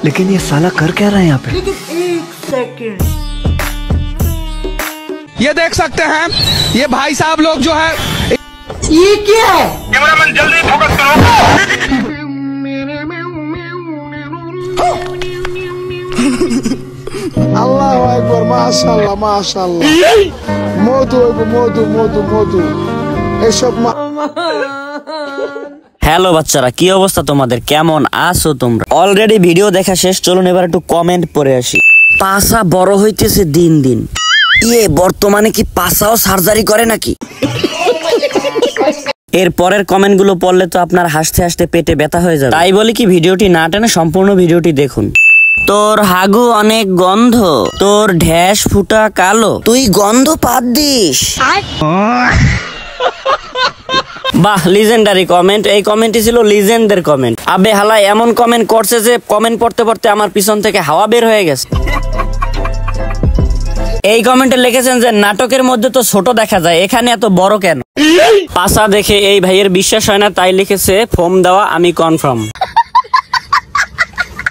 लेकिन ये साला कर क्या रहा है यहाँ पे? लेकिन एक सेकंड, ये देख सकते हैं ये भाई साहब लोग जो है ये क्या है? कैमरामैन जल्दी फोकस करो। আল্লাহু আকবার, মাশাআল্লাহ মাশাআল্লাহ। মধু মধু মধু মধু এসব হ্যালো বাচ্চারা, কি অবস্থা তোমাদের? কেমন আছো তোমরা? অলরেডি ভিডিও দেখা শেষ, চলুন এবার একটু কমেন্ট পড়ে আসি। পাছা বড় হইতেছে দিন দিন। বর্তমানে কি পাছাও সার্জারি করে নাকি? এর পরের কমেন্ট গুলো পড়লে তো আপনার হাসতে হাসতে পেটে ব্যথা হয়ে যাবে। তাই বলি কি ভিডিওটি না টেনে সম্পূর্ণ ভিডিওটি দেখুন। তোর হাগু অনেক গন্ধ, তোর ঢ্যাস ফুটা কালো, তুই গন্ধ পাত দিস। বাহ, লিজেন্ডারি কমেন্ট। এই কমেন্টই ছিল লিজেন্ডের কমেন্ট। আবে হালা এমন কমেন্ট করছে যে কমেন্ট পড়তে পড়তে আমার পিছন থেকে হাওয়া বের হয়ে গেছে। এই কমেন্টে লিখেছেন যে নাটকের মধ্যে তো ছোট দেখা যায়, এখানে এত বড় কেন? পাছা দেখে এই ভাইয়ের বিশ্বাস হয় না, তাই লিখেছে ফোম দেওয়া আমি কনফার্ম।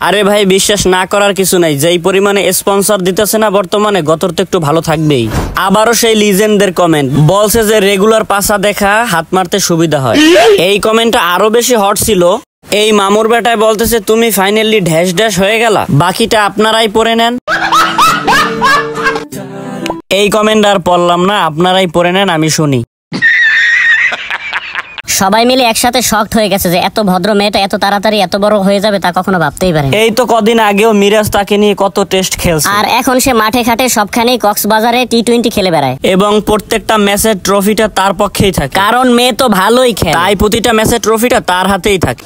আরে ভাই, বিশ্বাস না করার কিছু নাই, যেই পরিমাণে স্পন্সর দিতেছে না বর্তমানে, গতর তো একটু ভালো থাকবেই। আবারও সেই লিজেন্ডদের কমেন্ট, বলছে যে রেগুলার পাছা দেখা হাত মারতে সুবিধা হয়। এই কমেন্টটা আরো বেশি হট ছিল। এই মামুর বেটায় বলতেছে তুমি ফাইনালি ঢ্যাশ ড্যাশ হয়ে গেলা, বাকিটা আপনারাই পড়ে নেন। এই কমেন্ট আর পড়লাম না, আপনারাই পড়ে নেন, আমি শুনি। সবাই মিলে একসাথে শকড হয়ে গেছে যে এত ভদ্র মেয়েটা এত তাড়াতাড়ি এত বড় হয়ে যাবে, তা কখনো ভাবতেই পারে। এই তো কদিন আগেও মিরাজ তাকে নিয়ে কত টেস্ট খেলছে, আর এখন সে মাঠে ঘাটে সবখানেই কক্সবাজারে টি-20 খেলে বেড়ায়, এবং প্রত্যেকটা ম্যাচের ট্রফিটা তার পক্ষেই থাকে, কারণ মেয়ে তো ভালোই খেলে, তাই প্রতিটা ম্যাচের ট্রফিটা তার হাতেই থাকে।